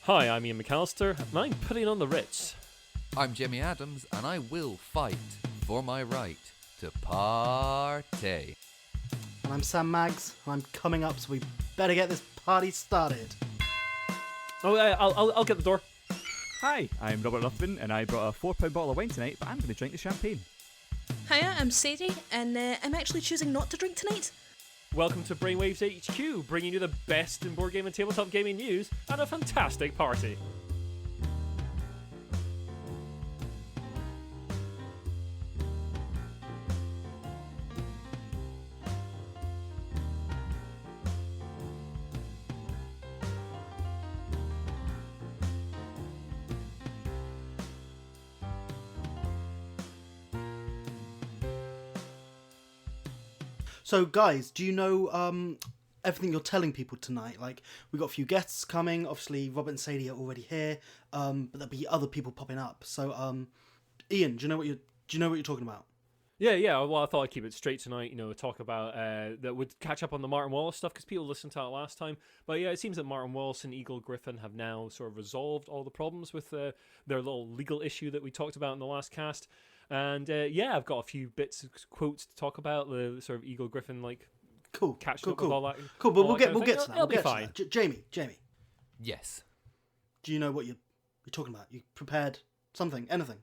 Hi, I'm Ian McAllister, and I'm putting on the Ritz. I'm Jimmy Adams, and I will fight for my right to party. And I'm Sam Maggs, and I'm coming up, so we better get this party started. Oh, I'll get the door. Hi, I'm Robert Ruthven, and I brought a £4 bottle of wine tonight, but I'm going to drink the champagne. Hiya, I'm Sadie, and I'm actually choosing not to drink tonight. Welcome to Brainwaves HQ, bringing you the best in board game and tabletop gaming news and a fantastic party. So, guys, do you know everything you're telling people tonight? Like, we got a few guests coming. Obviously, Robert and Sadie are already here, but there'll be other people popping up. So, Iain, do you know what you're talking about? Yeah. Well, I thought I'd keep it straight tonight. Talk about that would catch up on the Martin Wallace stuff because people listened to it last time. But yeah, it seems that Martin Wallace and Eagle Gryphon have now sort of resolved all the problems with their little legal issue that we talked about in the last cast. And I've got a few quotes to talk about the sort of Eagle Gryphon catching up with all that. Cool, but we'll get to that. It'll be fine. Jamie, Yes. do you know what you're talking about? You prepared something, anything?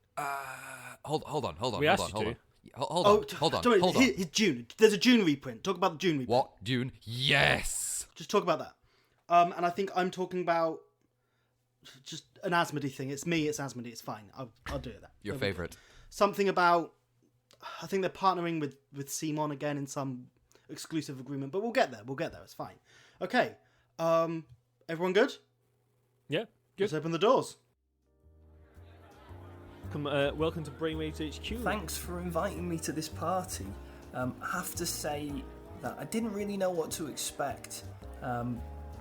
Hold on. We asked you to. Hold on. Here's Dune. There's a Dune reprint. Talk about the Dune reprint. What? Dune? Yes! Just talk about that. And I think I'm talking about just an Asmodee thing. It's me, it's Asmodee, it's fine. I'll do it. Your favourite. Something about, I think they're partnering with CMON again in some exclusive agreement, but we'll get there, it's fine. Okay, everyone good? Yeah, good. Let's open the doors. Welcome to Brainwaves HQ. Thanks for inviting me to this party. I have to say that I didn't really know what to expect,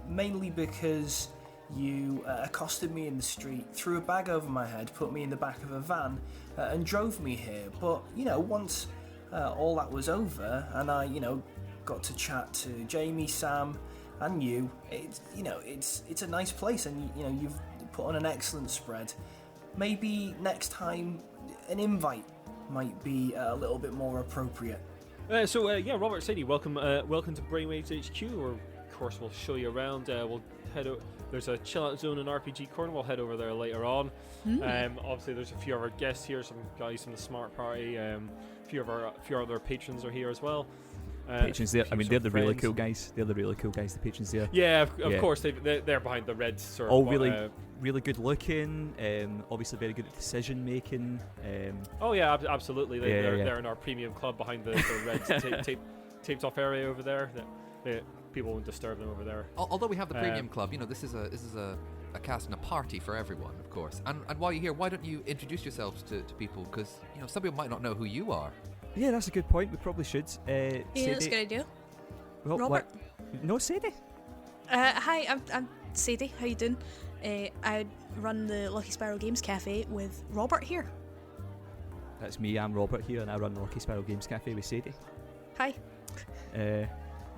mainly because you accosted me in the street, threw a bag over my head, put me in the back of a van, and drove me here. But, once all that was over, and I, got to chat to Jamie, Sam, and you, it's a nice place, and, you've put on an excellent spread. Maybe next time an invite might be a little bit more appropriate. Robert, Sadie, welcome to Brainwaves HQ, where, of course, we'll show you around. We'll head out. There's a chill out zone and RPG corner. We'll head over there later on. Obviously, there's a few of our guests here, some guys from the Smart Party. A few other patrons are here as well. Patrons there. I mean, they're the really cool guys. The patrons there. Yeah, of course. They're behind the red sort of. All really good looking. Obviously, very good at decision making. Absolutely. They're in our premium club behind the red taped off area over there. People won't disturb them over there. Although we have the premium club, this is a cast and a party for everyone, of course. And while you're here, why don't you introduce yourselves to people? Because some people might not know who you are. Yeah, that's a good point. We probably should. Yeah, that's a good idea. Well, Robert. No, Sadie. Hi, I'm Sadie. How you doing? I run the Lucky Sparrow Games Cafe with Robert here. That's me. I'm Robert here, and I run the Lucky Sparrow Games Cafe with Sadie. Hi.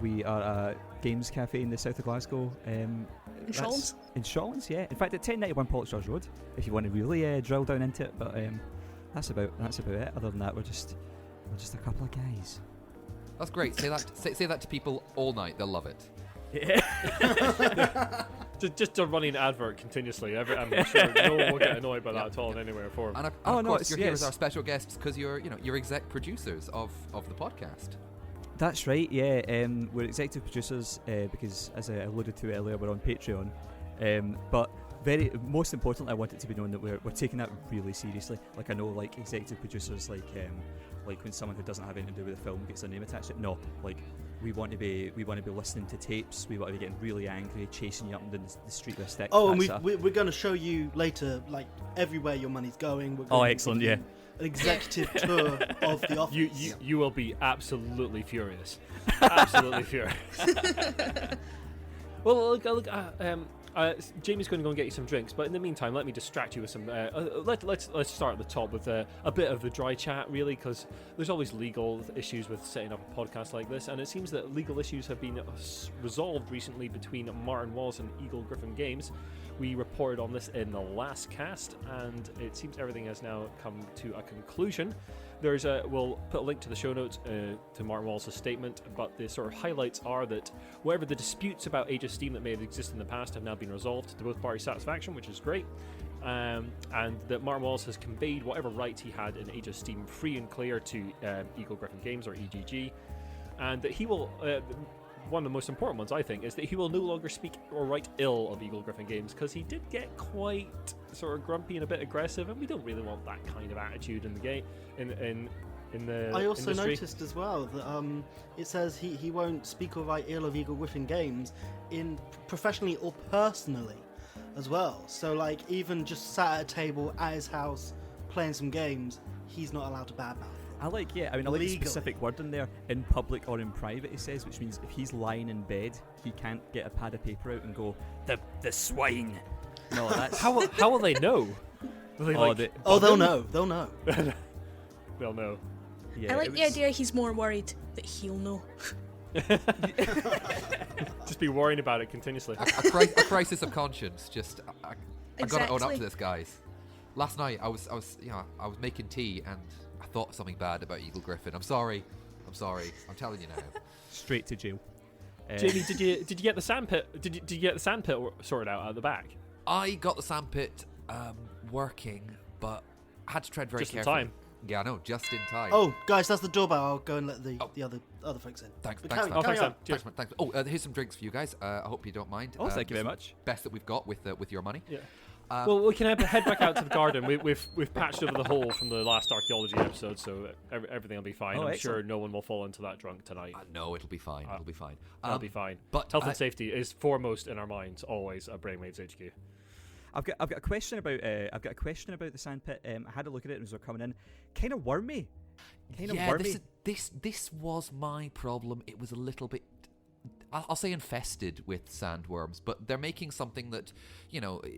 We are a games cafe in the south of Glasgow. In Shawlands? In Shawlands, yeah. In fact, at 1091 Pollockstars Road, if you want to really drill down into it. But that's about it. Other than that, we're just a couple of guys. That's great. Say that to people all night. They'll love it. Yeah. just a running advert continuously. I'm sure no one will get annoyed by that at all in any way or form. And of course, you're here as our special guests because you're exec producers of the podcast. That's right, yeah. We're executive producers because, as I alluded to earlier, we're on Patreon. But most importantly, I want it to be known that we're taking that really seriously. Like, I know, like, executive producers, like when someone who doesn't have anything to do with the film gets their name attached to it. No, like, we want to be listening to tapes. We want to be getting really angry, chasing you up and down the street with a stick. Oh, and we're going to show you later, like, everywhere your money's going. We're going excellent, yeah. An executive tour of the office. You will be absolutely furious. Absolutely furious. Well, look. Jamie's going to go and get you some drinks, but in the meantime, let me distract you with some. Let's start at the top with a bit of the dry chat, really, because there's always legal issues with setting up a podcast like this, and it seems that legal issues have been resolved recently between Martin Wallace and Eagle Gryphon Games. We reported on this in the last cast, and it seems everything has now come to a conclusion. We'll put a link to the show notes to Martin Wallace's statement, but the sort of highlights are that whatever the disputes about Age of Steam that may have existed in the past have now been resolved to both parties' satisfaction, which is great, and that Martin Wallace has conveyed whatever rights he had in Age of Steam free and clear to Eagle Gryphon Games, or EGG, and that he will... one of the most important ones, I think, is that he will no longer speak or write ill of Eagle Gryphon Games, because he did get quite sort of grumpy and a bit aggressive, and we don't really want that kind of attitude in the game. In the I also industry. noticed as well that it says he won't speak or write ill of Eagle Gryphon Games in professionally or personally as well. So like even just sat at a table at his house playing some games, he's not allowed to badmouth. I like the specific word in there, in public or in private, he says, which means if he's lying in bed, he can't get a pad of paper out and go, the swine. No, that's... How will they know? Will they, they'll know. They'll know. They'll know. Yeah, I like the idea he's more worried that he'll know. Just be worrying about it continuously. A crisis of conscience. Just I gotta own up Exactly. to this, guys. Last night I was making tea and I thought something bad about Eagle Gryphon. I'm sorry. I'm telling you now. Straight to jail. Jamie, did you get the sandpit? Did you get the sandpit sorted out at the back? I got the sandpit working, but I had to tread very Just in carefully. time. Yeah, I know, just in time. Oh, guys, that's the doorbell. I'll go and let the other folks in. Thanks, But thanks, carry man. on, thanks, carry on. Sam. Cheers. Thanks, man. Thanks. Oh, here's some drinks for you guys. I hope you don't mind. Oh, thank you very this much. Best that we've got with your money. Yeah. Well, we can head back out to the garden. We've patched over the hole from the last archaeology episode, so everything will be fine. Oh, I'm excellent. sure no one will fall into that drunk tonight. No, it'll be fine. It'll be fine. That'll be fine. But health and safety is foremost in our minds, always at Brainwaves HQ. I've got a question about the sandpit. I had a look at it as we're coming in. Kind of wormy. This was my problem. It was a little bit, I'll say, infested with sandworms, but they're making something that,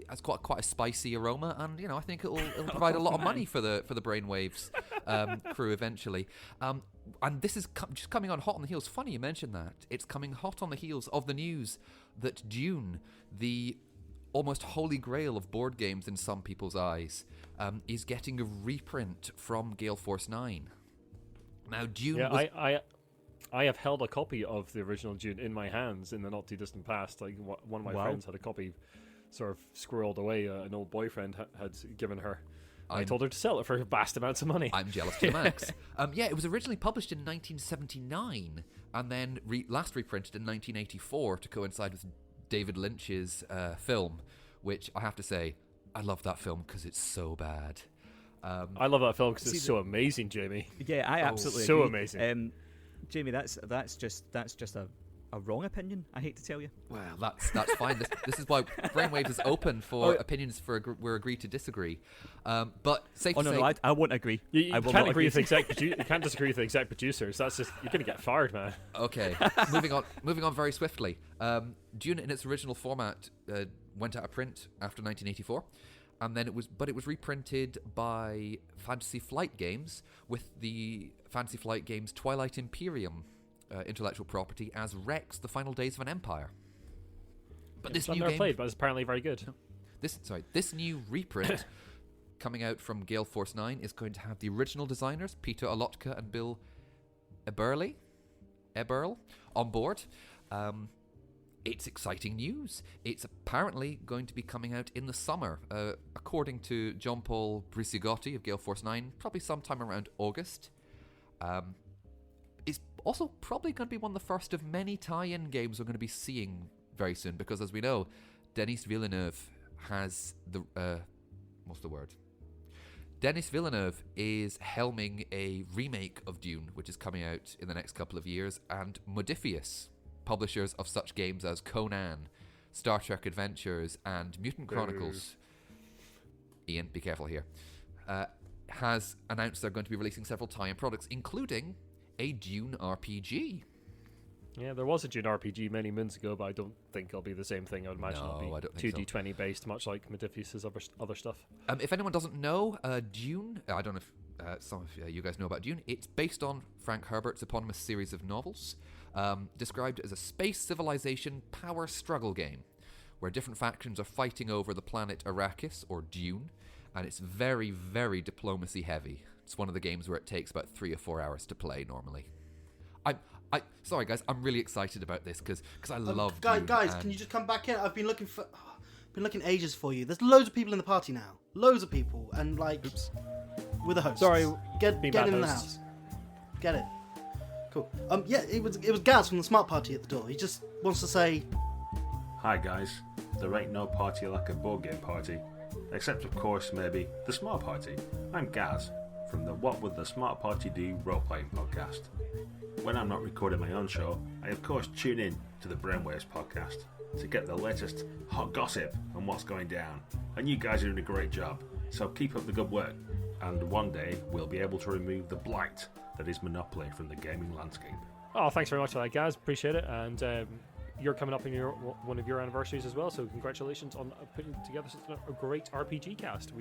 has quite a spicy aroma, and I think it'll provide a lot of money for the Brainwaves crew eventually. And this is just coming on hot on the heels. Funny you mentioned that. It's coming hot on the heels of the news that Dune, the almost holy grail of board games in some people's eyes, is getting a reprint from Gale Force 9. Now, Dune was... I have held a copy of the original Dune in my hands in the not too distant past. Like one of my friends had a copy, sort of squirreled away. An old boyfriend had given her. I told her to sell it for vast amounts of money. I'm jealous to the max. It was originally published in 1979 and then last reprinted in 1984 to coincide with David Lynch's film, which I have to say, I love that film because it's so bad. I love that film because it's so amazing, Jamie. Yeah, I absolutely so agree. amazing. Jamie, that's just a wrong opinion. I hate to tell you. Well, that's fine. This is why Brainwaves is open for opinions. We're agreed to disagree. But safe to say, No, I won't agree. You I will can't not agree with the exec. You can't disagree with the exec producers. That's just you're gonna get fired, man. Okay, moving on very swiftly. Dune in its original format went out of print after 1984. And then it was reprinted by Fantasy Flight Games with the Fantasy Flight Games Twilight Imperium intellectual property as Rex: The Final Days of an Empire. But this I've new never game, played, but it's apparently very good. This new reprint coming out from Gale Force 9 is going to have the original designers Peter Olotka and Bill Eberle on board. It's exciting news. It's apparently going to be coming out in the summer, according to John Paul Brisigotti of Gale Force 9, probably sometime around August. It's also probably going to be one of the first of many tie-in games we're going to be seeing very soon, because as we know, Denis Villeneuve has Denis Villeneuve is helming a remake of Dune, which is coming out in the next couple of years, and Modifius, publishers of such games as Conan, Star Trek Adventures, and Mutant Chronicles. Iain, be careful here. Has announced they're going to be releasing several tie-in products, including a Dune RPG. Yeah, there was a Dune RPG many moons ago, but I don't think it'll be the same thing. I would imagine No, it'll I be don't think so. 2D20 based, much like Modiphius's other stuff. If anyone doesn't know, Dune, I don't know if some of you guys know about Dune, it's based on Frank Herbert's eponymous series of novels, described as a space civilization power struggle game, where different factions are fighting over the planet Arrakis, or Dune, and it's very, very diplomacy heavy. It's one of the games where it takes about 3 or 4 hours to play normally. Sorry guys, I'm really excited about this because I love Dune. Guys, can you just come back in? I've been looking ages for you. There's loads of people in the party now. Loads of people, and Oops. we're the hosts. Sorry, get being in bad the hosts. house. Get in. Cool. Yeah, it was Gaz from the Smart Party at the door. He just wants to say, Hi guys, there ain't no party like a board game party. Except of course maybe the Smart Party. I'm Gaz from the What Would the Smart Party Do role-playing podcast. When I'm not recording my own show, I of course tune in to the Brainwaves podcast to get the latest hot gossip on what's going down. And you guys are doing a great job, so keep up the good work. And one day we'll be able to remove the blight that is Monopoly from the gaming landscape. Oh, thanks very much for that, guys. Appreciate it. And you're coming up in one of your anniversaries as well, so congratulations on putting together such a great RPG cast.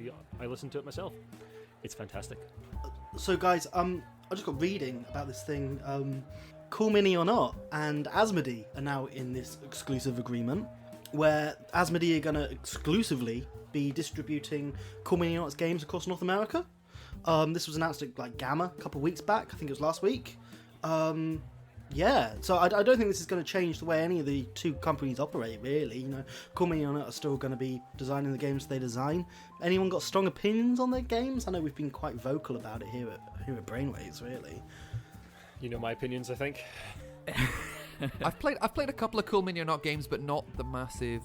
I listened to it myself. It's fantastic. so guys, I just got reading about this thing. Cool Mini or Not and Asmodee are now in this exclusive agreement where Asmodee are going to exclusively be distributing Cool Mini or Not's games across North America. This was announced at like Gamma a couple of weeks back. I think it was last week. Yeah, so I don't think this is going to change the way any of the two companies operate, really. You know, Cool Mini or Not are still going to be designing the games they design. Anyone got strong opinions on their games? I know we've been quite vocal about it here at Brainwaves, really. You know my opinions, I think. I've played a couple of Cool Mini or Not games, but not the massive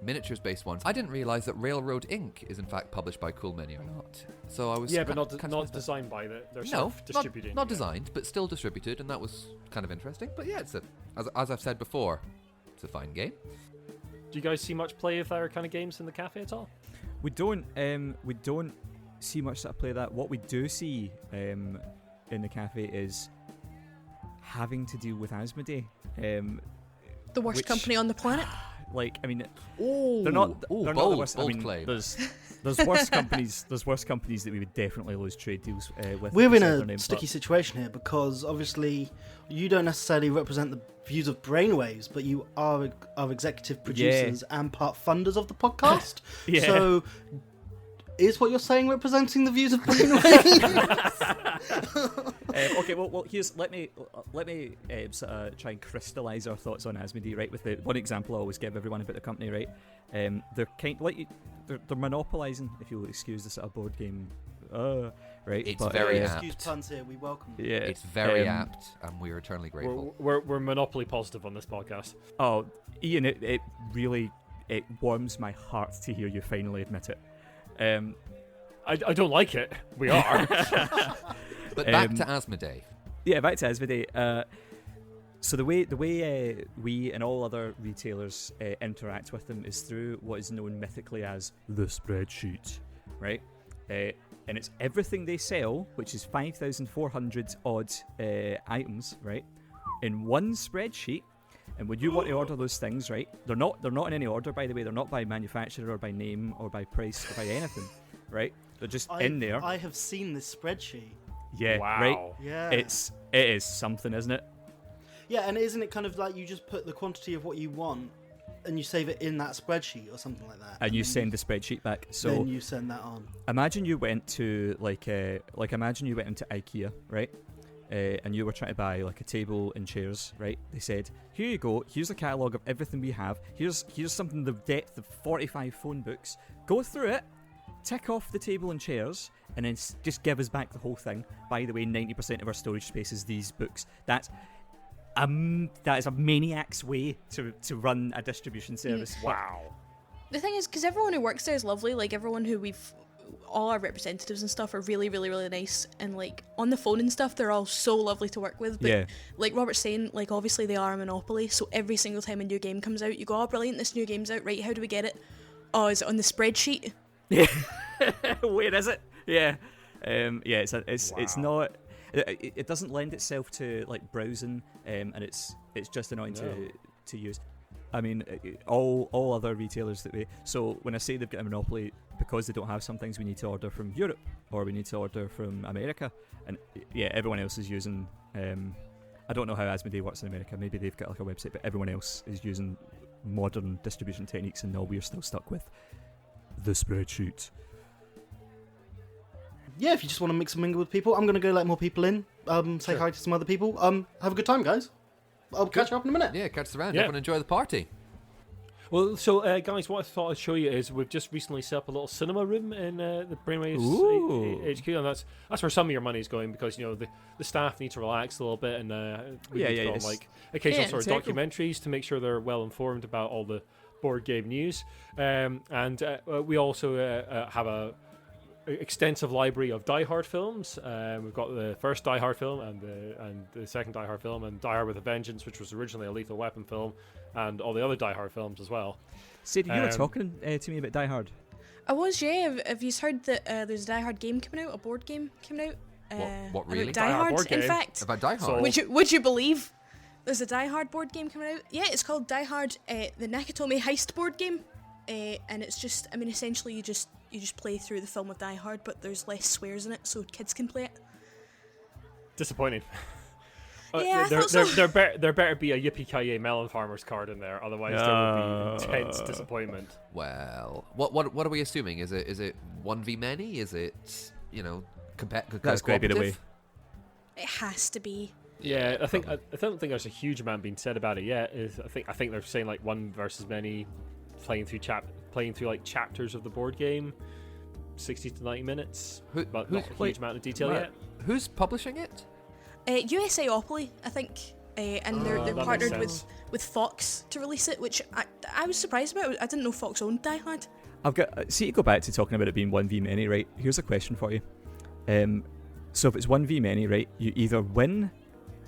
miniatures-based ones. I didn't realise that Railroad Inc. is in fact published by Cool Mini or Not. So I was but not designed by they're self-distributing. not designed, but still distributed, and that was kind of interesting. But yeah, it's as I've said before, it's a fine game. Do you guys see much play of their kind of games in the cafe at all? We don't see much that play that. What we do see in the cafe is having to deal with Asmodee. The worst company on the planet. Like, I mean, Ooh, they're not the bold, worst. I bold mean, claim. there's worse companies. There's worse companies that we would definitely lose trade deals with. We're if in we said their a name, sticky but- situation here because obviously you don't necessarily represent the views of Brainwaves, but you are executive producers and part funders of the podcast. Yeah. So is what you're saying representing the views of Brainwaves? Okay, well, here's let me sort of try and crystallise our thoughts on Asmodee, right? With the one example I always give everyone about the company, right? They're kind like they're monopolising, if you'll excuse the sort of board game, right? It's But, very Excuse puns here, we welcome. yeah, It's very apt, and we are eternally grateful. We're monopoly positive on this podcast. Oh, Iain, it really warms my heart to hear you finally admit it. I don't like it. We are. But back to Asmodee. Yeah, back to Asmodee. So the way we and all other retailers interact with them is through what is known mythically as the spreadsheet, right? And it's everything they sell, which is 5,400 odd items, right, in one spreadsheet. And when you want to order those things, right, they're not in any order, by the way. They're not by manufacturer or by name or by price or by anything, right? They're just in there. I have seen this spreadsheet. Yeah, Wow. right. Yeah. It is something, isn't it? Yeah, and isn't it kind of like you just put the quantity of what you want and you save it in that spreadsheet or something like that? And you then send the spreadsheet back. So then you send that on. imagine you went to imagine you went into IKEA, right? And you were trying to buy like a table and chairs, right? They said, "Here you go. Here's a catalogue of everything we have. Here's something the depth of 45 phone books. Go through it, tick off the table and chairs, and then just give us back the whole thing. By the way, 90% of our storage space is these books. That is a maniac's way to run a distribution service. Wow. The thing is, because everyone who works there is lovely, like everyone who all our representatives and stuff are really, really, really nice, and like on the phone and stuff, they're all so lovely to work with. But Yeah. like Robert's saying, like obviously they are a monopoly, so every single time a new game comes out, you go, "Oh, brilliant! This new game's out, right? How do we get it? Oh, is it on the spreadsheet?" Yeah. Where is it? Yeah. It's not. It doesn't lend itself to like browsing, and it's just annoying to use. I mean, all other retailers that so when I say they've got a monopoly because they don't have some things we need to order from Europe or we need to order from America, and yeah, everyone else is using. I don't know how Asmodee works in America. Maybe they've got like a website, but everyone else is using modern distribution techniques, and no, we're still stuck with the spreadsheet. Yeah, if you just want to mix and mingle with people, I'm going to go let more people in. Say hi to some other people. Have a good time, guys. I'll catch you up in a minute. Yeah, catch us around. Yeah. Everyone enjoy the party. Well, so guys, what I thought I'd show you is we've just recently set up a little cinema room in the Brainwaves HQ, and that's where some of your money is going, because the staff need to relax a little bit, and we need to put on, like occasional sort of documentaries to make sure they're well informed about all the board game news, and we also have a extensive library of Die Hard films. We've got the first Die Hard film and the second Die Hard film, and Die Hard with a Vengeance, which was originally a Lethal Weapon film, and all the other Die Hard films as well. Sadie, you were talking to me about Die Hard. I was, yeah. Have you heard that there's a Die Hard game coming out, a board game coming out? What really? About Die Hard, board in game? fact. About Die Hard? So, Would you believe there's a Die Hard board game coming out? Yeah, it's called Die Hard, the Nakatomi Heist board game, and it's just, I mean, essentially you just play through the film of Die Hard, but there's less swears in it, so kids can play it. disappointing. Yeah, there better be a Yippee-ki-yay melon farmer's card in there, otherwise there will be intense disappointment. Well, what are we assuming? Is it 1v many? Is it That's got to be the way. It has to be. Yeah, I don't think there's a huge amount being said about it yet. I think they're saying like 1 versus many, playing through like chapters of the board game, 60 to 90 minutes, but not a huge amount of detail yet. Who's publishing it? USAopoly, I think, and they're partnered with Fox to release it, which I was surprised about. I didn't know Fox owned Die Hard. I've got. See, to go back to talking about it being 1v many, right? Here's a question for you. So if it's 1v many, right, you either win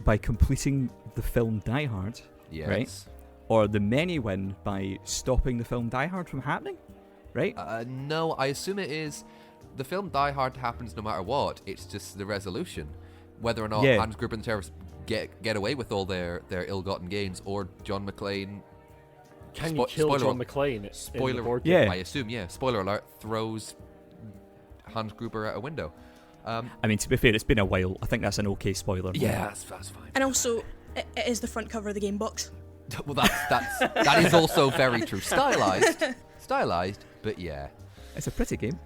by completing the film Die Hard, Yes. right, or the many win by stopping the film Die Hard from happening, right? No, I assume it is. The film Die Hard happens no matter what. It's just the resolution, whether or not Hans Gruber and the terrorists get away with all their ill-gotten gains, or John McClane. Can you kill John McClane? Spoiler. Board game? I assume, yeah. Spoiler alert: throws Hans Gruber out a window. I mean, to be fair, it's been a while. I think that's an okay spoiler. Yeah, that's fine. And also, it is the front cover of the game box. Well, that is also very true. Stylized, but yeah. It's a pretty game.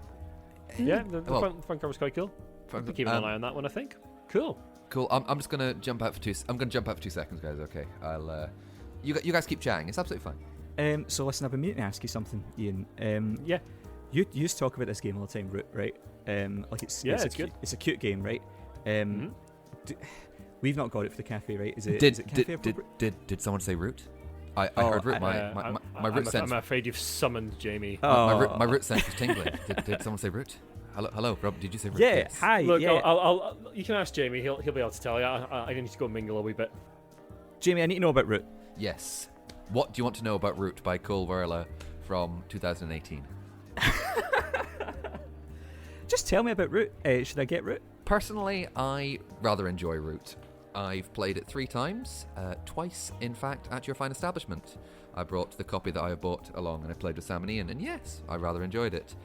Yeah, the front cover's quite cool. I'll be keeping an eye on that one, I think. Cool. I'm just gonna jump out for 2 seconds, guys. Okay, I'll. You guys keep chatting. It's absolutely fine. So listen, I've been meaning to ask you something, Iain. Yeah. You used to talk about this game all the time, Root, right? Like it's good. It's a cute game, right? We've not got it for the cafe, right? Is it cafe appropriate? Did someone say root? I heard root. My root sense. I'm afraid you've summoned Jamie. My root sense was tingling. Did someone say root? Hello, Rob. Did you say root? Yeah. Yes. Hi. Look, yeah. I'll you can ask Jamie. He'll be able to tell you. I need to go mingle a wee bit. Jamie, I need to know about Root. Yes. What do you want to know about Root by Cole Werler from 2018? Just tell me about Root. Should I get Root? Personally, I rather enjoy Root. I've played it 3 times, twice, in fact, at your fine establishment. I brought the copy that I bought along and I played with Sam and Iain, and yes, I rather enjoyed it.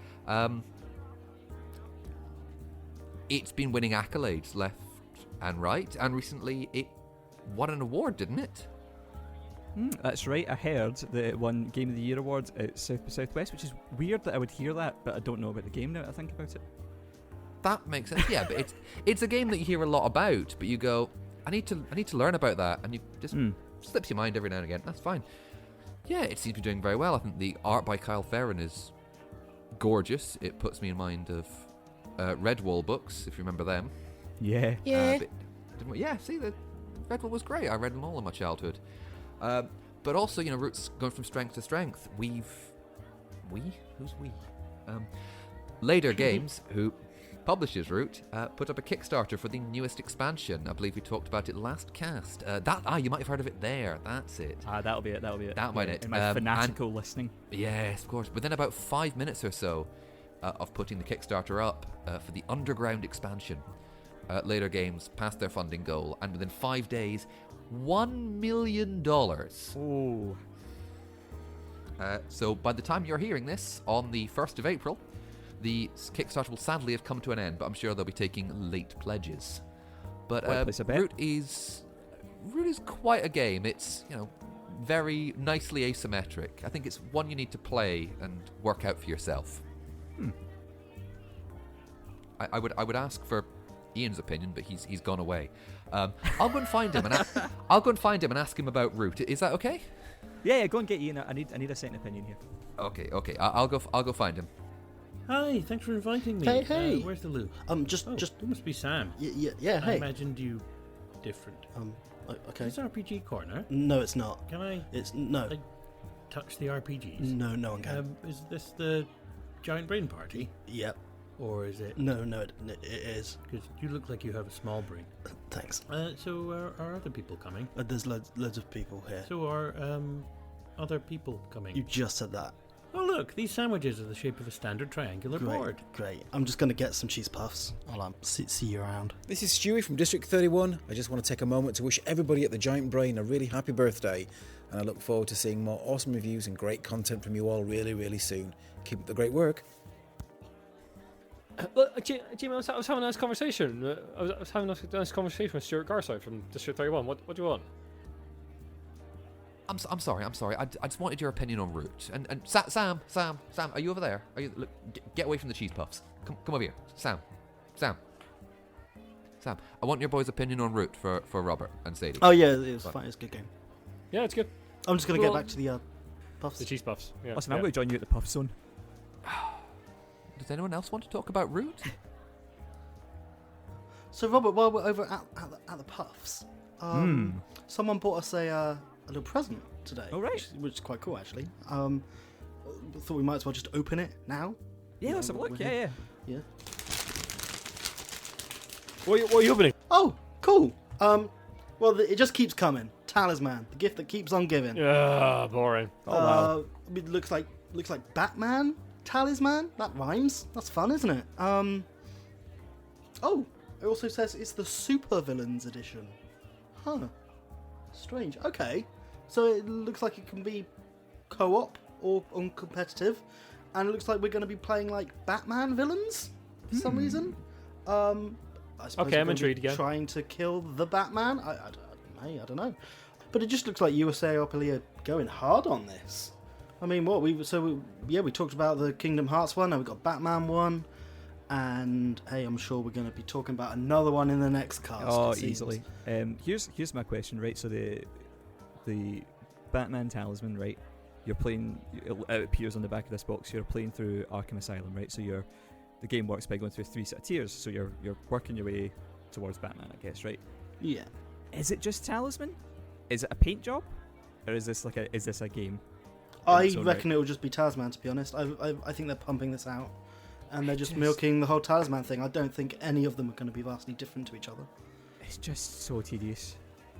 It's been winning accolades left and right, and recently it won an award, didn't it? That's right. I heard that it won Game of the Year award at South by Southwest, which is weird that I would hear that, but I don't know about the game now that I think about it. That makes sense. Yeah, but it's a game that you hear a lot about, but you go, I need to learn about that, and you just slips your mind every now and again. That's fine. Yeah, it seems to be doing very well. I think the art by Kyle Ferrin is gorgeous. It puts me in mind of Redwall books, if you remember them. Yeah. Yeah. See, the Redwall was great. I read them all in my childhood. But also, Root's going from strength to strength. Who's we? Later Games, who publishes Root, put up a Kickstarter for the newest expansion. I believe we talked about it last cast. You might have heard of it there. That's it. That'll be it. That might it. In my fanatical listening. Yes, of course. Within about 5 minutes or so of putting the Kickstarter up for the underground expansion, later games passed their funding goal, and within 5 days, $1 million. Oh. So by the time you're hearing this, on the 1st of April, the Kickstarter will sadly have come to an end, but I'm sure they'll be taking late pledges. But Root is quite a game. It's, very nicely asymmetric. I think it's one you need to play and work out for yourself. I would ask for Iain's opinion, but he's gone away. I'll go and find him and ask him about Root. Is that okay? Yeah, go and get Iain. I need a second opinion here. Okay. I'll go find him. Hi, thanks for inviting me. Hey. Where's the loot? Just It must be Sam. yeah. I Hey. imagined you different. Okay. Is RPG corner? No, it's not. Can I No. touch the RPGs? No one can. Is this the giant brain party, Yep. or is it? No, it is. Because you look like you have a small brain. Thanks. So are other people coming? There's loads of people here. So are other people coming? You just said that. Oh look, these sandwiches are the shape of a standard triangular board. Great. I'm just gonna get some cheese puffs. I'll see you around. This is Stewie from District 31. I just want to take a moment to wish everybody at the Giant Brain a really happy birthday, and I look forward to seeing more awesome reviews and great content from you all really, really soon. Keep up the great work. Look, Jim, I was having a nice conversation. I was having a nice conversation with Stuart Garside from District 31. What do you want? I'm sorry. I just wanted your opinion on Root. And Sam, are you over there? Look, get away from the cheese puffs. Come over here. Sam. I want your boy's opinion on Root for Robert and Sadie. Oh yeah, it was fine. It's a good game. Yeah, it's good. I'm just gonna get back to the puffs. The cheese puffs. Yeah. Listen, I'm going to join you at the puff zone. Does anyone else want to talk about Root? So Robert, while we're over at the puffs, someone bought us a little present today. Oh, right. Which is quite cool actually. Thought we might as well just open it now. Yeah, let's have a look. Yeah. What are you opening? Oh, cool. Well, it just keeps coming. Talisman, the gift that keeps on giving. Yeah, boring. Oh, wow. It looks like Batman talisman. That rhymes. That's fun, isn't it? Oh, it also says it's the Super Villains edition. Huh. Strange. Okay. So it looks like it can be co-op or uncompetitive, and it looks like we're going to be playing like Batman villains for some reason. I suppose Okay, I'm we're gonna intrigued be again. Trying to kill the Batman. I don't know. But it just looks like USA are going hard on this. I mean, we talked about the Kingdom Hearts one. Now we've got Batman one, and hey, I'm sure we're going to be talking about another one in the next cast. Oh, it seems. easily. Here's my question, right? So the Batman talisman, right? You're playing. It appears on the back of this box. You're playing through Arkham Asylum, right? So the game works by going through 3 set of tiers. So you're working your way towards Batman, I guess, right? Yeah. Is it just talisman? Is it a paint job, or is this a game? I So, reckon it will just be Talisman, to be honest. I think they're pumping this out, and they're just milking the whole Talisman thing. I don't think any of them are going to be vastly different to each other. It's just so tedious.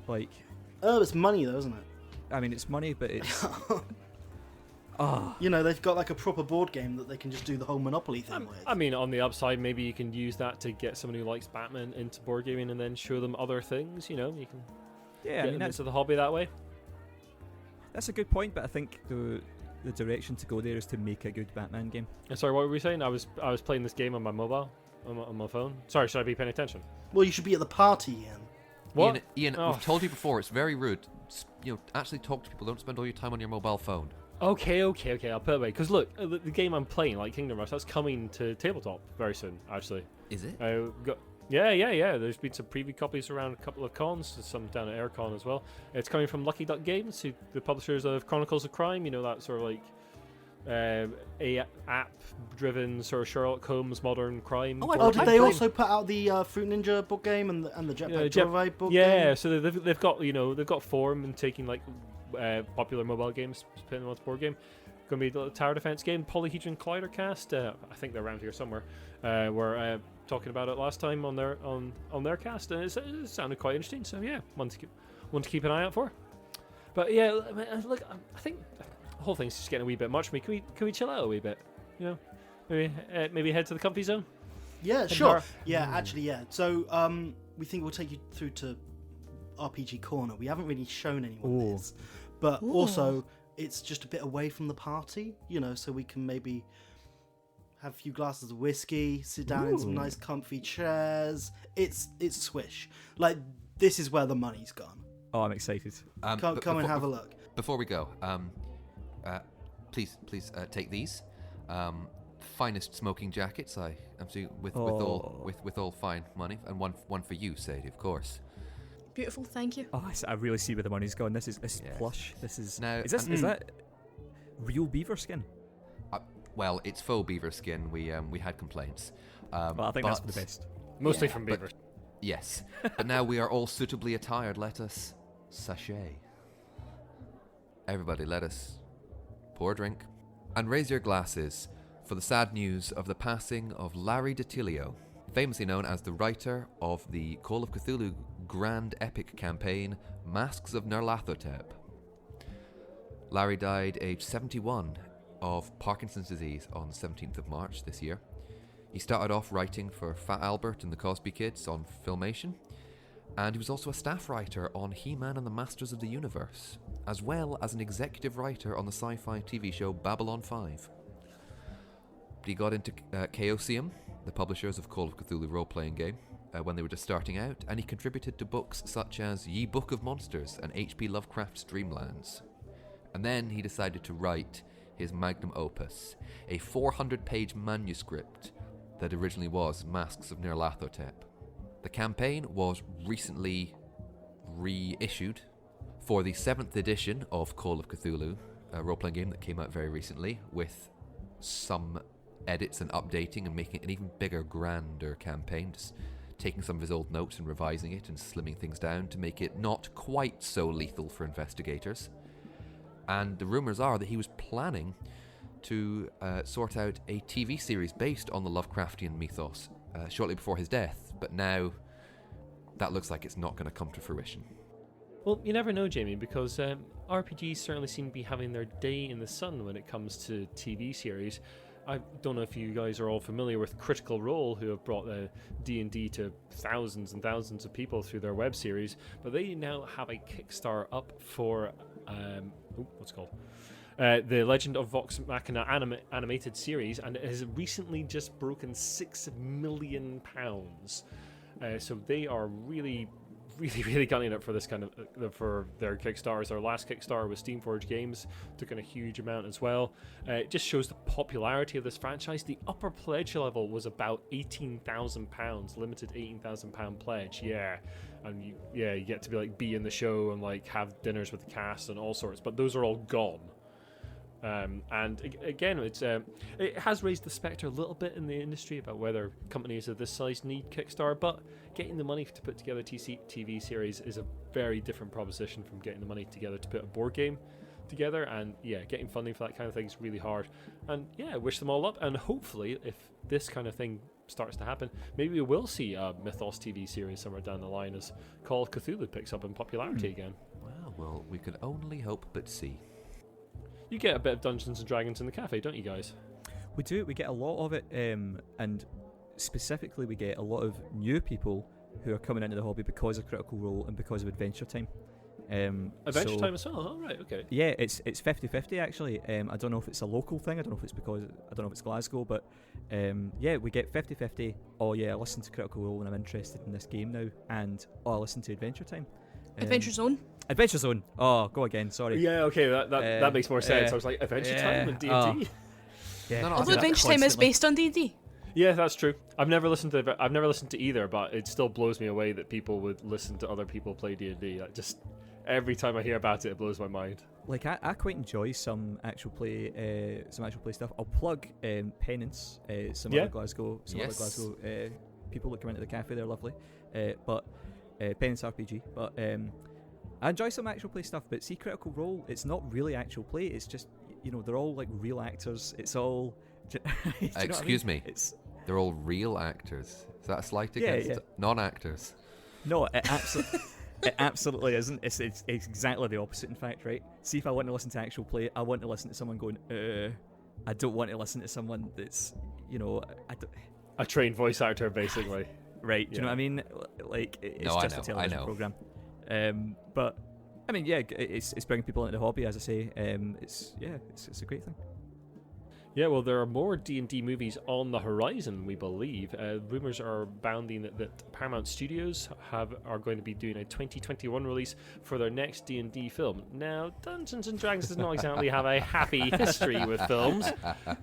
Like, Oh, it's money though, isn't it? I mean, it's money, but it's You know, they've got like a proper board game that they can just do the whole Monopoly thing with. I mean, on the upside, maybe you can use that to get someone who likes Batman into board gaming and then show them other things. You know, you can yeah. I get mean, them that's into the hobby that way. a good point, but I think the direction to go there is to make a good Batman game. Sorry, what were we saying? I was playing this game on my mobile, on my phone. Sorry, should I be paying attention? Well, you should be at the party, Ian. What? Iain, Oh. we've told you before, it's very rude. Actually talk to people. Don't spend all your time on your mobile phone. Okay, I'll put it away. Because look, the game I'm playing, like Kingdom Rush, that's coming to tabletop very soon, actually. Is it? Yeah. There's been some preview copies around a couple of cons, some down at AirCon as well. It's coming from Lucky Games, the publishers of Chronicles of Crime. You know, that sort of like app-driven sort of Sherlock Holmes modern crime. Oh, board Oh, did game. they also put out the Fruit Ninja board game and the Jetpack Joyride board game? Yeah, so they've got form and taking like popular mobile games, putting them onto board game. Going to be the Tower Defense game, Polyhedron Collider Cast. I think they're around here somewhere. We're talking about it last time on their cast, and it sounded quite interesting. So yeah, one to keep an eye out for. But yeah, look, I think the whole thing's just getting a wee bit much for me. Can we chill out a wee bit? You know, maybe head to the comfy zone. Yeah, Head sure. Nara? Yeah, actually, yeah. So we think we'll take you through to RPG Corner. We haven't really shown anyone this, but also it's just a bit away from the party, so we can maybe have a few glasses of whiskey, sit down in some nice comfy chairs. It's swish. Like, this is where the money's gone. Oh, I'm excited. Come and have a look. Before we go, please take these. Finest smoking jackets. With all fine money, and one for you, Sadie, of course. Beautiful, thank you. Oh, I really see where the money's gone. This is plush. This is now. Is that real beaver skin? Well, it's faux beaver skin. We had complaints. Well, I think that's for the best. Mostly from beavers. Yes, but now we are all suitably attired. Let us sachet. Everybody, let us pour a drink and raise your glasses for the sad news of the passing of Larry DiTilio, famously known as the writer of the Call of Cthulhu grand epic campaign, Masks of Nyarlathotep. Larry died aged 71 of Parkinson's disease on the 17th of March this year. He started off writing for Fat Albert and the Cosby Kids on Filmation, and he was also a staff writer on He-Man and the Masters of the Universe, as well as an executive writer on the sci-fi TV show Babylon 5. He got into Chaosium, the publishers of Call of Cthulhu role-playing game, when they were just starting out, and he contributed to books such as Ye Book of Monsters and H.P. Lovecraft's Dreamlands. And then he decided to write his magnum opus, a 400-page manuscript that originally was Masks of Nyarlathotep. The campaign was recently reissued for the 7th edition of Call of Cthulhu, a role-playing game that came out very recently, with some edits and updating and making it an even bigger, grander campaign, just taking some of his old notes and revising it and slimming things down to make it not quite so lethal for investigators. And the rumours are that he was planning to sort out a TV series based on the Lovecraftian mythos shortly before his death, but now that looks like it's not going to come to fruition. Well, you never know, Jamie, because RPGs certainly seem to be having their day in the sun when it comes to TV series. I don't know if you guys are all familiar with Critical Role, who have brought D&D to thousands and thousands of people through their web series, but they now have a Kickstarter up for what's it called? The Legend of Vox Machina animated series, and it has recently just broken £6 million. So they are really gunning it for this kind of for their Kickstarters. Our last Kickstarter was Steamforge Games, took in a huge amount as well. It just shows the popularity of this franchise. The upper pledge level was about £18,000, limited £18,000 pledge. Yeah, and you get to be in the show and like have dinners with the cast and all sorts. But those are all gone. And again, it has raised the spectre a little bit in the industry about whether companies of this size need Kickstarter, but getting the money to put together a TV series is a very different proposition from getting the money together to put a board game together. And getting funding for that kind of thing is really hard. And I wish them all luck. And hopefully, if this kind of thing starts to happen, maybe we will see a Mythos TV series somewhere down the line as Call of Cthulhu picks up in popularity again. Well, we can only hope but see. You get a bit of Dungeons and Dragons in the cafe, don't you guys? We do. We get a lot of it, and specifically we get a lot of new people who are coming into the hobby because of Critical Role and because of Adventure Time. Adventure Time as well? Oh, right, okay. Yeah, it's 50-50 actually. I don't know if it's a local thing. I don't know if it's Glasgow, but we get 50-50. Oh yeah, I listen to Critical Role and I'm interested in this game now, and I listen to Adventure Time. Adventure Zone. Adventure Zone. Oh, go again. Sorry. Yeah, okay, that makes more sense. I was like, Adventure Time and D&D. Yeah. Although Adventure Time is based on D&D. Yeah, that's true. I've never listened to either, but it still blows me away that people would listen to other people play D&D. Like, just every time I hear about it, it blows my mind. Like I quite enjoy some actual play stuff. I'll plug Penance, some other Glasgow people that come into the cafe. They're lovely. But Penance RPG. But I enjoy some actual play stuff. But see, Critical Role, it's not really actual play. It's just they're all like real actors. It's all. Excuse me. They're all real actors. Is that a slight against non-actors? No, it absolutely isn't. It's exactly the opposite, in fact, right? See, if I want to listen to actual play, I want to listen to someone going, I don't want to listen to someone that's, a trained voice actor, basically. Right? Do you know what I mean? Like, it's No, just a television program. But I mean, yeah, it's bringing people into the hobby, as I say. It's a great thing. Yeah, well, there are more D&D movies on the horizon, we believe. Rumours are bounding that Paramount Studios are going to be doing a 2021 release for their next D&D film. Now, Dungeons & Dragons does not exactly have a happy history with films.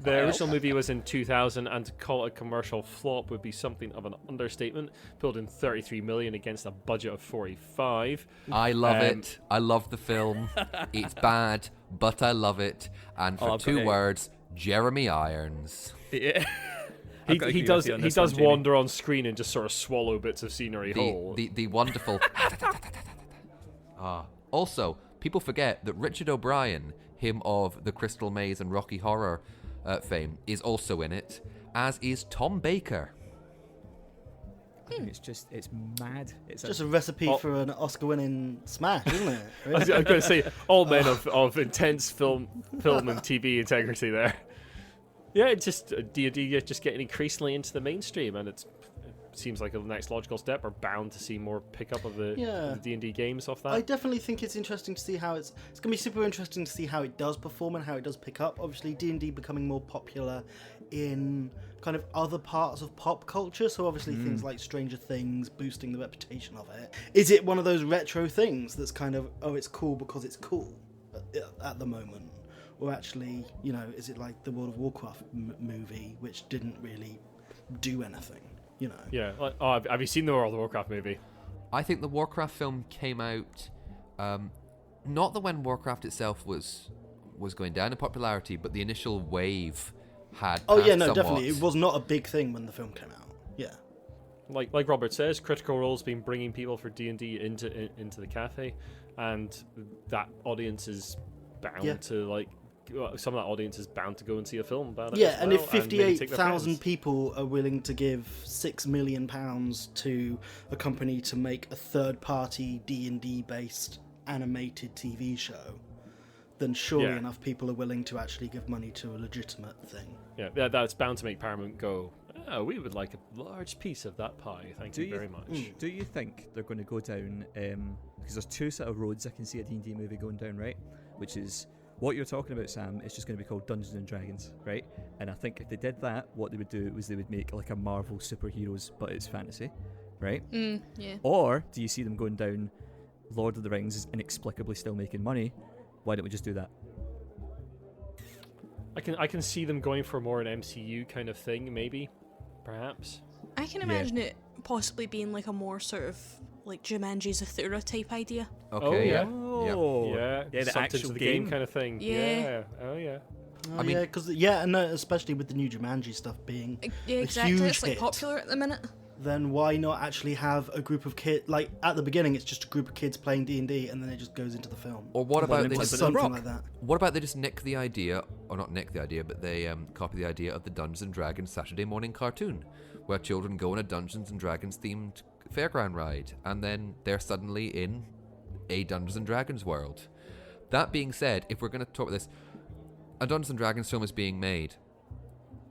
The original movie was in 2000, and to call it a commercial flop would be something of an understatement. Pulled in $33 million against a budget of $45. I love it. I love the film. It's bad, but I love it. And for two words... Jeremy Irons. Yeah. he does wander on screen and just sort of swallow bits of scenery whole. The wonderful. Also, people forget that Richard O'Brien, him of the Crystal Maze and Rocky Horror fame, is also in it, as is Tom Baker. It's mad. It's just a recipe for an Oscar-winning smash, isn't it? I was going to say, all men of intense film and TV integrity there. Yeah, it's just D&D just getting increasingly into the mainstream, and it seems like the next logical step. We're bound to see more pickup of the D&D games off that. I definitely think it's interesting to see how it's going to be super interesting to see how it does perform and how it does pick up. Obviously, D&D becoming more popular in kind of other parts of pop culture, so obviously things like Stranger Things boosting the reputation of it. Is it one of those retro things that's kind of, it's cool because it's cool at the moment? Or actually, is it like the World of Warcraft movie, which didn't really do anything, Yeah. Have you seen the World of Warcraft movie? I think the Warcraft film came out, not when Warcraft itself was going down in popularity, but the initial wave had. Definitely. It was not a big thing when the film came out. Yeah. Like Robert says, Critical Role's been bringing people for D&D into the cafe, and that audience is bound to some of that audience is bound to go and see a film about it. Yeah, and if 58,000 people are willing to give £6 million to a company to make a third-party D&D based animated TV show, then surely enough people are willing to actually give money to a legitimate thing. Yeah, that's bound to make Paramount go, we would like a large piece of that pie. Thank you very much. Do you think they're going to go down, because there's two sort of roads I can see a D&D movie going down, right? Which is, what you're talking about, Sam, it's just going to be called Dungeons and Dragons, right? And I think if they did that, what they would do was they would make like a Marvel superheroes, but it's fantasy, right? Yeah. Or do you see them going down, Lord of the Rings is inexplicably still making money? Why don't we just do that? I can see them going for more an MCU kind of thing, maybe, perhaps. I can imagine it possibly being like a more sort of like Jumanji Zathura type idea. Okay, yeah, the actual game kind of thing. Yeah. And especially with the new Jumanji stuff being exactly. a huge it's like hit, popular at the minute. Then why not actually have a group of kids? Like at the beginning, it's just a group of kids playing D&D, and then it just goes into the film. Or what about they just something like that? What about they just nick the idea, or not nick the idea, but they copy the idea of the Dungeons and Dragons Saturday morning cartoon, where children go on a Dungeons and Dragons themed fairground ride, and then they're suddenly in a Dungeons and Dragons world. That being said, if we're going to talk about this, a Dungeons and Dragons film is being made.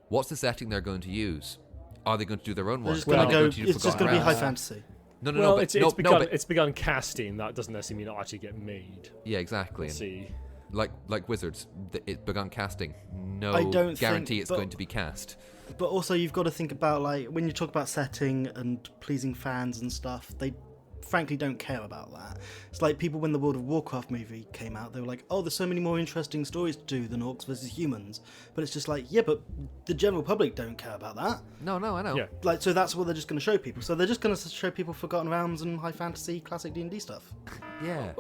What's the setting they're going to use? Are they going to do their own one? It's just going to be high fantasy. No. It's begun casting. That doesn't necessarily mean it'll actually get made. Yeah, exactly. We'll see. Like Wizards, it begun casting. No I don't guarantee it's going to be cast. But also, you've got to think about, like, when you talk about setting and pleasing fans and stuff, they frankly don't care about that. It's like people, when the World of Warcraft movie came out, they were like, there's so many more interesting stories to do than orcs versus humans. But it's just like, but the general public don't care about that. No, I know. Yeah. So that's what they're just going to show people. So they're just going to show people Forgotten Realms and high fantasy, classic D&D stuff. Yeah.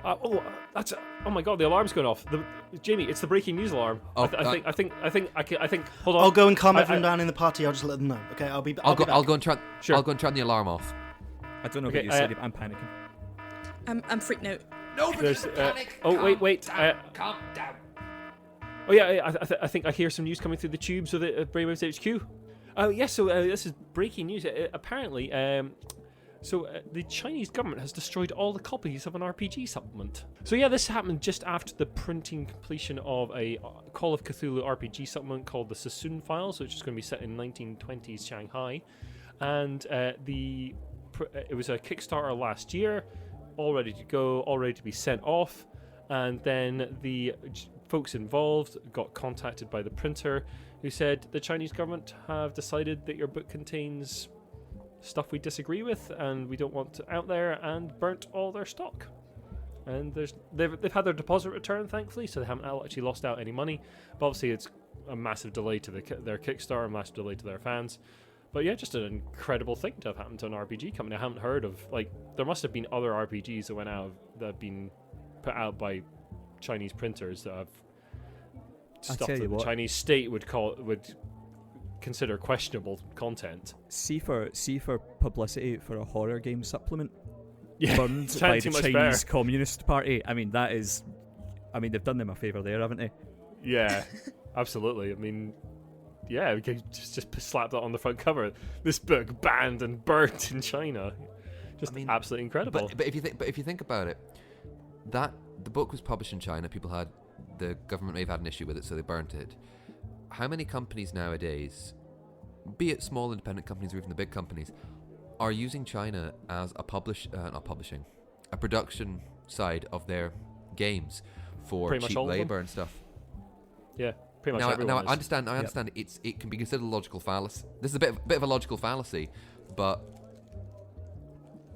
Oh my God! The alarm's going off. Jamie, it's the breaking news alarm. Oh, I think. Hold on. I'll go and calm everyone down in the party. I'll just let them know. Okay, I'll be back. I'll go and turn the alarm off. I don't know about you, Sadie, but I'm panicking. I'm freaking out. Nobody panic. Wait. Calm down. Oh yeah, I think I hear some news coming through the tubes of the Brainwaves HQ. So this is breaking news. Apparently, So the Chinese government has destroyed all the copies of an RPG supplement. So yeah, this happened just after the printing completion of a Call of Cthulhu RPG supplement called the Sassoon Files, which is going to be set in 1920s Shanghai. And it was a Kickstarter last year, all ready to go, all ready to be sent off. And then the folks involved got contacted by the printer, who said the Chinese government have decided that your book contains stuff we disagree with and we don't want out there, and burnt all their stock. And they've had their deposit returned, thankfully, so they haven't actually lost out any money. But obviously it's a massive delay to their Kickstarter, a massive delay to their fans. But yeah, just an incredible thing to have happened to an RPG company. I haven't heard of, there must have been other RPGs that have been put out by Chinese printers that have stuff that the Chinese state would consider questionable content. See for publicity for a horror game supplement burned by the Chinese better. Communist Party. I mean, they've done them a favour there, haven't they? Yeah, absolutely. I mean, yeah, we could just slap that on the front cover. This book banned and burnt in China. Absolutely incredible. But if you think about it, that the book was published in China. The government may have had an issue with it, so they burnt it. How many companies nowadays, be it small independent companies or even the big companies, are using China as a production side of their games for pretty cheap labour and stuff? Yeah, pretty much everyone now is. I understand it can be considered a logical fallacy. This is a bit of a logical fallacy, but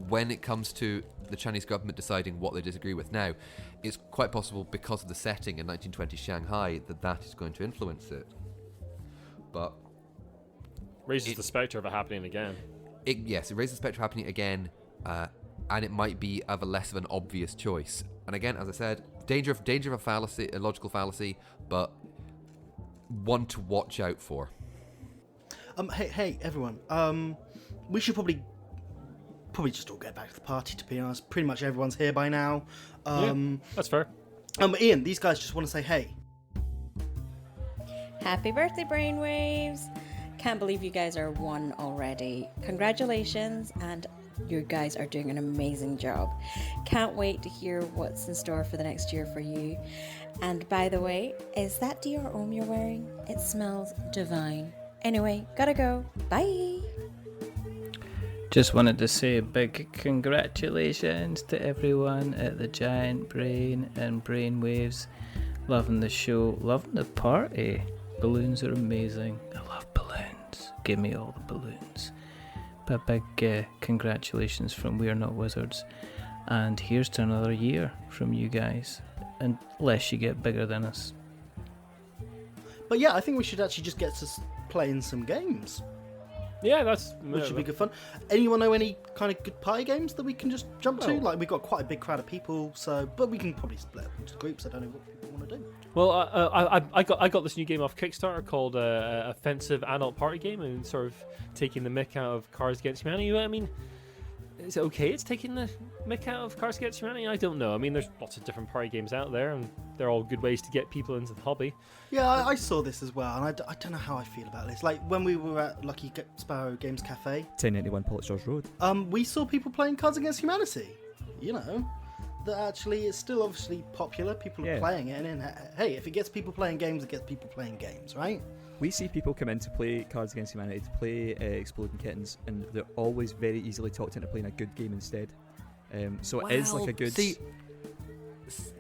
when it comes to the Chinese government deciding what they disagree with now, it's quite possible, because of the setting in 1920 Shanghai, that is going to influence it. But raises the spectre of it happening again. It raises the spectre of happening again, and it might be of a less of an obvious choice. And again, as I said, danger of a fallacy, a logical fallacy, but one to watch out for. Hey everyone. We should probably just all get back to the party, to be honest. Pretty much everyone's here by now. That's fair. Iain, these guys just want to say hey. Happy birthday, Brainwaves! Can't believe you guys are one already. Congratulations, and you guys are doing an amazing job. Can't wait to hear what's in store for the next year for you. And by the way, is that Dior Homme you're wearing? It smells divine. Anyway, gotta go. Bye! Just wanted to say a big congratulations to everyone at the Giant Brain and Brainwaves. Loving the show, loving the party. Balloons are amazing. I love balloons. Give me all the balloons. But big congratulations from We're Not Wizards. And here's to another year from you guys. Unless you get bigger than us. But yeah, I think we should actually just get to playing some games. Yeah, which should be good fun. Anyone know any kind of good party games that we can just jump to? We've got quite a big crowd of people, but we can probably split up into groups. I don't know what people want to do. Well, I got this new game off Kickstarter called Offensive Adult Party Game, and sort of taking the mick out of Cards Against Humanity. I mean, is it okay? It's taking the mick out of Cards Against Humanity? I don't know. I mean, there's lots of different party games out there, and they're all good ways to get people into the hobby. Yeah, I saw this as well, and I don't know how I feel about this. Like, when we were at Lucky Sparrow Games Cafe, 1091 Pulitzer Road, we saw people playing Cards Against Humanity. You know, that actually is still obviously popular. People are playing it, and hey, if it gets people playing games, it gets people playing games, right? We see people come in to play Cards Against Humanity, to play Exploding Kittens, and they're always very easily talked into playing a good game instead. So it is like a good...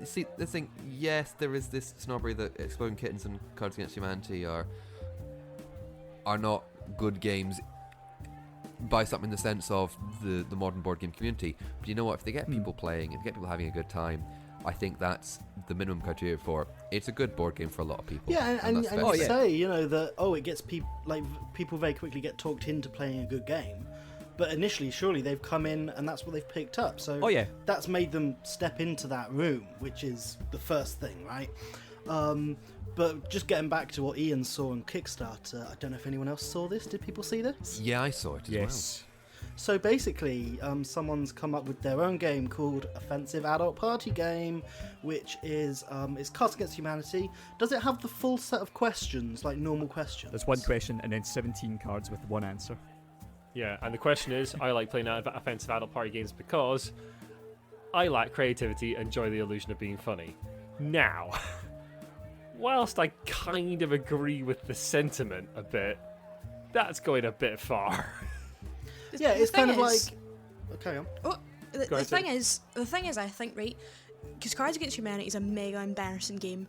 See, the thing, yes, there is this snobbery that Exploding Kittens and Cards Against Humanity are not good games by something in the sense of the modern board game community. But you know what? If they get people playing, if they get people having a good time, I think that's the minimum criteria for it's a good board game for a lot of people. Yeah, and you say, you know, that it gets people, like, people very quickly get talked into playing a good game. But initially, surely they've come in and that's what they've picked up. So that's made them step into that room, which is the first thing, right? But just getting back to what Iain saw on Kickstarter, I don't know if anyone else saw this. Did people see this? Yeah, I saw it as well. So basically, someone's come up with their own game called Offensive Adult Party Game, which is it's Cards Against Humanity. Does it have the full set of questions, like normal questions? There's one question and then 17 cards with one answer. Yeah, and the question is, I like playing offensive adult party games because I lack creativity and enjoy the illusion of being funny. Now, whilst I kind of agree with the sentiment a bit, that's going a bit far. Yeah, it's kind of like. Okay, on. Oh, the thing is, I think, right, because Cards Against Humanity is a mega embarrassing game,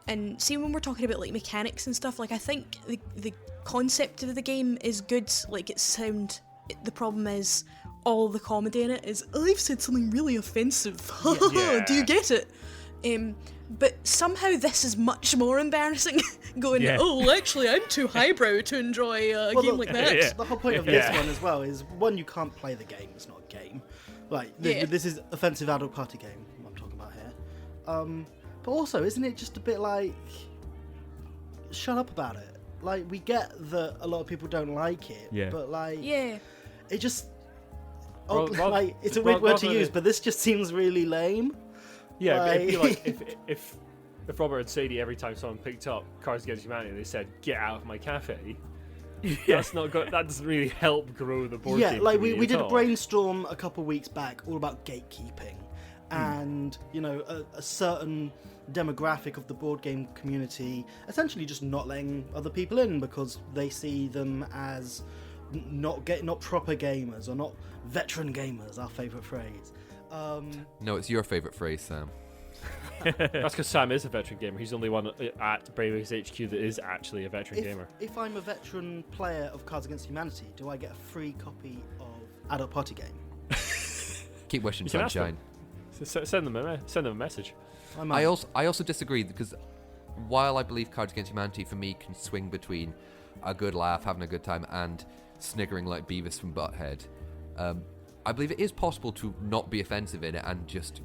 and see, when we're talking about like mechanics and stuff, like I think the concept of the game is good, like it's sound. The problem is all the comedy in it is, I've said something really offensive. Yeah. Do you get it? But somehow this is much more embarrassing. Going, oh, actually, I'm too highbrow to enjoy a game like that. The whole point of this one as well is, one, you can't play the game. It's not a game. Like, this is offensive adult party game, what I'm talking about here. But also, isn't it just a bit like, shut up about it? Like, we get that a lot of people don't like it, but like, it just, like, it's a weird word to use, but this just seems really lame. Yeah, but it'd be like if Robert and Sadie, every time someone picked up Cards Against Humanity, they said, "Get out of my cafe." That's not good. That doesn't really help grow the board game. Yeah, like we did at a all. brainstorm a couple of weeks back all about gatekeeping, and you know, a certain demographic of the board game community essentially just not letting other people in because they see them as not proper gamers or not veteran gamers. Our favourite phrase. No, it's your favourite phrase, Sam. That's because Sam is a veteran gamer. He's the only one at Brainwaves HQ that is actually a veteran gamer. If I'm a veteran player of Cards Against Humanity, do I get a free copy of Adult Party Game? Keep wishing, sunshine. Send them a message. I also disagree, because while I believe Cards Against Humanity for me can swing between a good laugh, having a good time, and sniggering like Beavis from Butthead, I believe it is possible to not be offensive in it and just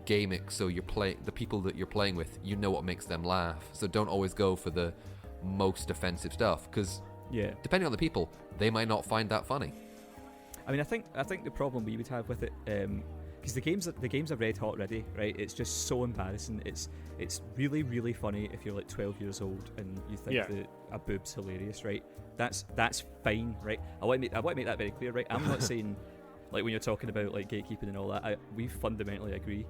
game it so the people that you're playing with, you know what makes them laugh. So don't always go for the most offensive stuff, because depending on the people, they might not find that funny. I mean, I think the problem we would have with it, because the games are red hot ready, right? It's just so embarrassing. It's really, really funny if you're like 12 years old and you think that a boob's hilarious, right? That's fine, right? I want to make that very clear, right? I'm not saying, like, when you're talking about like gatekeeping and all that, we fundamentally agree.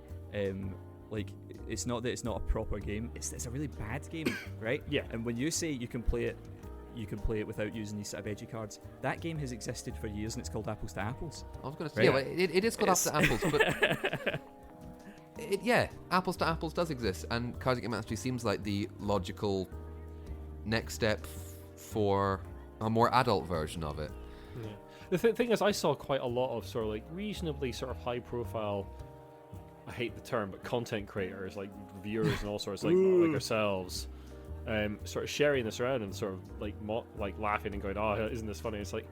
Like, it's not that it's not a proper game; it's a really bad game, right? Yeah. And when you say you can play it without using these sort of edgy cards, that game has existed for years, and it's called Apples to Apples. I was going to say, right? It is called Apples to Apples, but Apples to Apples does exist, and Cards Against Humanity seems like the logical next step for a more adult version of it. Yeah. The thing is, I saw quite a lot of sort of like reasonably sort of high profile, I hate the term, but content creators, like reviewers and all sorts, like ourselves, sort of sharing this around and sort of like laughing and going, "Oh, isn't this funny?" It's like,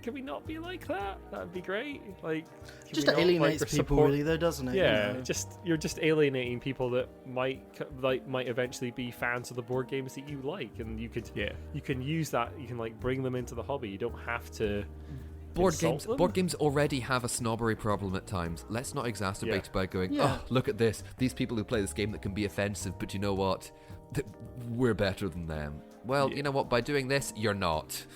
can we not be like that? That'd be great. Like, just alienates people, really, though, doesn't it? Yeah, you know? you're just alienating people that might eventually be fans of the board games that you like, and you can use that. You can like bring them into the hobby. You don't have to. Board games already have a snobbery problem at times. Let's not exacerbate it by going, oh, look at this. These people who play this game that can be offensive, but you know what? We're better than them. Well, you know what? By doing this, you're not.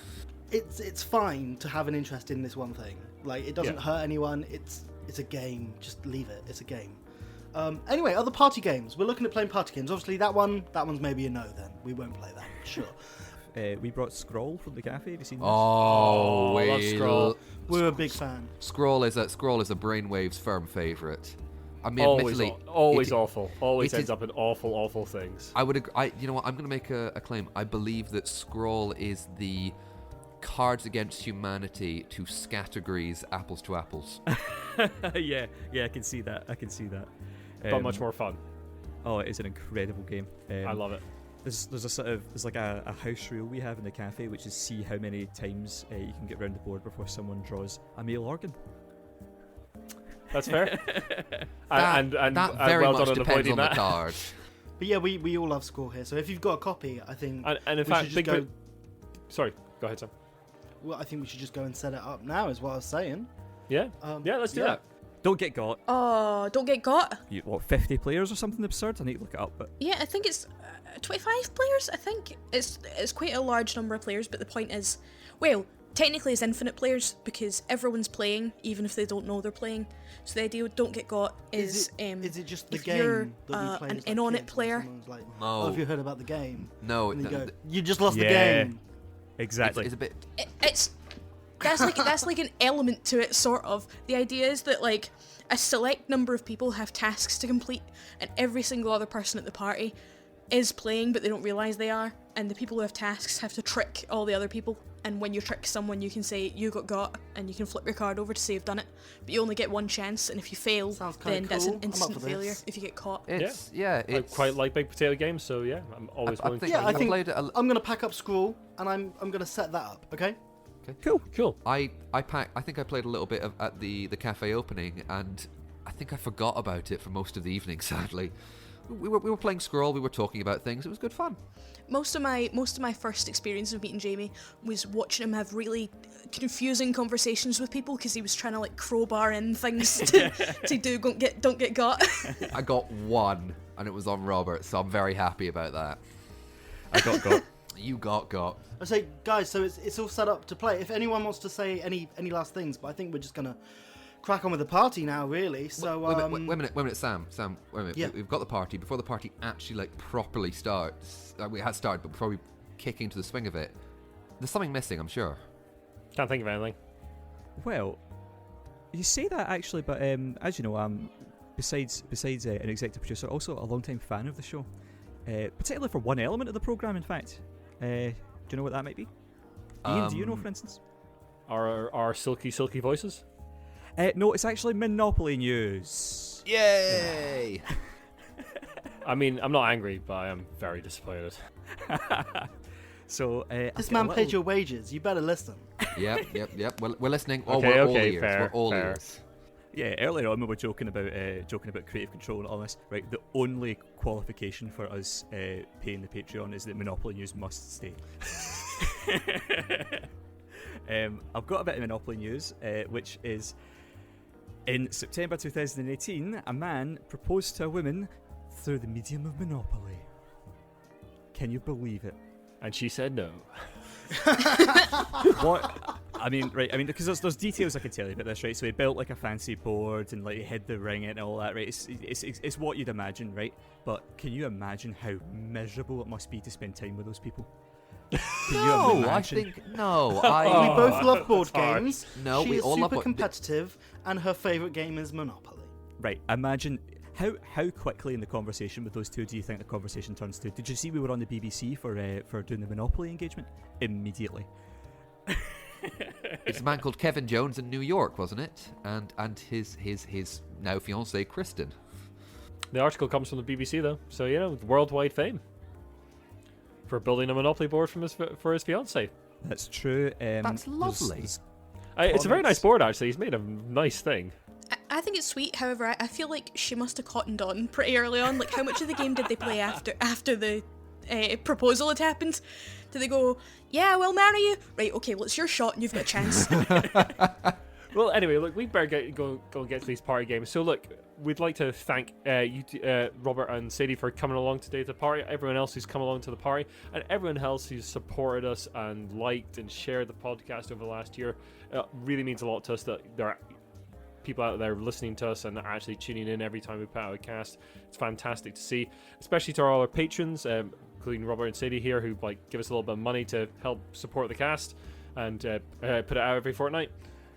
It's fine to have an interest in this one thing. Like, it doesn't hurt anyone. It's a game. Just leave it. It's a game. Anyway, other party games. We're looking at playing party games. Obviously, that one's maybe a no. Then we won't play that. Sure. We brought Scroll from the cafe. Have you seen this? Oh, I love Scroll. We're a big fan. Scroll is a Brainwaves firm favourite. I mean, always awful. Always ends up in awful things. I would agree. You know what? I'm going to make a claim. I believe that Scroll is the Cards Against Humanity to Scattergrees Apples to Apples. yeah, I can see that. But much more fun. Oh, it is an incredible game. I love it. There's like a house rule we have in the cafe, which is see how many times you can get round the board before someone draws a male organ. That's fair. and that very well much done depends on the that. card. But yeah, we all love Scroll here. So if you've got a copy, I think and in fact, sorry, go ahead, Sam. Well, I think we should just go and set it up now, is what I was saying. Yeah, let's do that. Don't get got. Oh, don't get got. 50 players or something absurd? I need to look it up. But yeah, I think it's 25 players. I think it's quite a large number of players. But the point is, well, technically it's infinite players because everyone's playing, even if they don't know they're playing. So the idea with Don't Get Got is it just the if game you're that we play an as, in on it kids, and player. someone's like, No. oh, have you heard about the game? No, And you no, go, you just lost the Yeah. game. Exactly. it's a bit. That's like an element to it, sort of. The idea is that like a select number of people have tasks to complete, and every single other person at the party is playing, but they don't realise they are. And the people who have tasks have to trick all the other people. And when you trick someone, you can say you got, and you can flip your card over to say you've done it. But you only get one chance, and if you fail, Sounds kinda then that's cool. an I'm up instant for this. failure if you get caught. It's I It's quite like big potato games, so yeah, I'm always I willing think- to Yeah, try I them. think played it I'm gonna pack up Scrawl, and I'm gonna set that up. Okay. Cool. I think I played a little bit at the cafe opening, and I think I forgot about it for most of the evening. Sadly, we were playing Scroll. We were talking about things. It was good fun. Most of my first experience of meeting Jamie was watching him have really confusing conversations with people because he was trying to like crowbar in things to do don't get got. I got one, and it was on Robert, so I'm very happy about that. I got. You got. I say, guys, so it's all set up to play. If anyone wants to say any last things, but I think we're just gonna crack on with the party now, really. So wait a minute, Sam, wait a minute. Yeah. We've got the party. Before the party actually like properly starts, we had started, but before we kick into the swing of it, there's something missing, I'm sure. Can't think of anything. Well, you say that actually, but as you know, besides an executive producer, also a long-time fan of the show, particularly for one element of the program. In fact, do you know what that might be? Iain, do you know, for instance? Our silky voices. No, it's actually Monopoly news. Yay! I mean, I'm not angry, but I am very disappointed. So this man paid your wages. You better listen. Yep. We're listening. Oh, Okay, we're all okay, ears. fair, We're all fair. ears. Yeah, earlier on we were joking about creative control and all this. Right, the only qualification for us paying the Patreon is that Monopoly news must stay. I've got a bit of Monopoly news, which is in September 2018, a man proposed to a woman through the medium of Monopoly. Can you believe it? And she said no. What? I mean, because there's details I can tell you about this, right? So he built like a fancy board and like he hid the ring and all that, right? It's what you'd imagine, right? But can you imagine how miserable it must be to spend time with those people? No, you I imagine? think no. We I both love board hard. games. No, she we is all love super what- competitive, and her favourite game is Monopoly. Right, imagine how quickly in the conversation with those two do you think the conversation turns to? Did you see we were on the BBC for doing the Monopoly engagement? Immediately. It's a man called Kevin Jones in New York, wasn't it? And his now fiancée Kristen. The article comes from the BBC though, so you know, worldwide fame for building a Monopoly board for his fiancée. That's true. That's lovely. It's a very nice comments. board actually. He's made a nice thing. I think it's sweet. However, I feel like she must have cottoned on pretty early on. Like, how much of the game did they play after the proposal had happened? Did they go, yeah, we'll marry you? Right, okay, well, it's your shot and you've got a chance. Well, anyway, look, we better go and get to these party games. So, look, we'd like to thank Robert and Sadie for coming along today to the party, everyone else who's come along to the party, and everyone else who's supported us and liked and shared the podcast over the last year. It really means a lot to us that there are people out there listening to us and actually tuning in every time we put out a cast. It's fantastic to see, especially to all our patrons, including Robert and Sadie here, who give us a little bit of money to help support the cast and put it out every fortnight.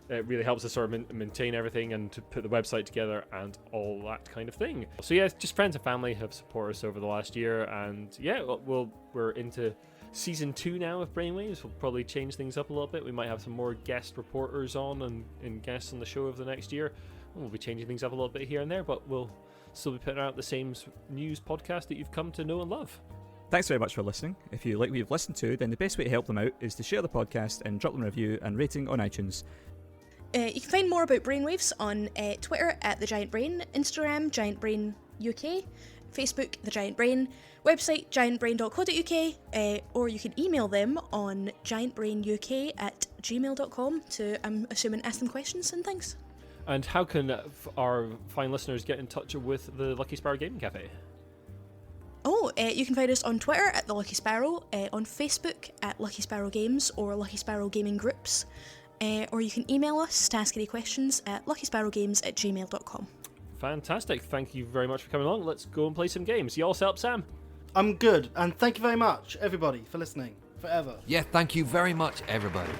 It really helps us sort of maintain everything and to put the website together and all that kind of thing. So yeah, just friends and family have supported us over the last year, and yeah, we're into Season 2 now of Brainwaves. We'll probably change things up a little bit. We might have some more guest reporters on and guests on the show over the next year. We'll be changing things up a little bit here and there, but we'll still be putting out the same news podcast that you've come to know and love. Thanks very much for listening. If you like what you've listened to, then the best way to help them out is to share the podcast and drop them a review and rating on iTunes. You can find more about Brainwaves on Twitter at The Giant Brain, Instagram Giant Brain UK, Facebook The Giant Brain, website giantbrain.co.uk, or you can email them on giantbrainuk@gmail.com to, I'm assuming, ask them questions and things. And how can our fine listeners get in touch with the Lucky Sparrow Games Cafe? Oh, you can find us on Twitter at The Lucky Sparrow, on Facebook at Lucky Sparrow Games or Lucky Sparrow Gaming Groups, or you can email us to ask any questions at luckysparrowgames@gmail.com. Fantastic. Thank you very much for coming along. Let's go and play some games. You all set up, Sam? I'm good, and thank you very much, everybody, for listening forever. Yeah, thank you very much, everybody.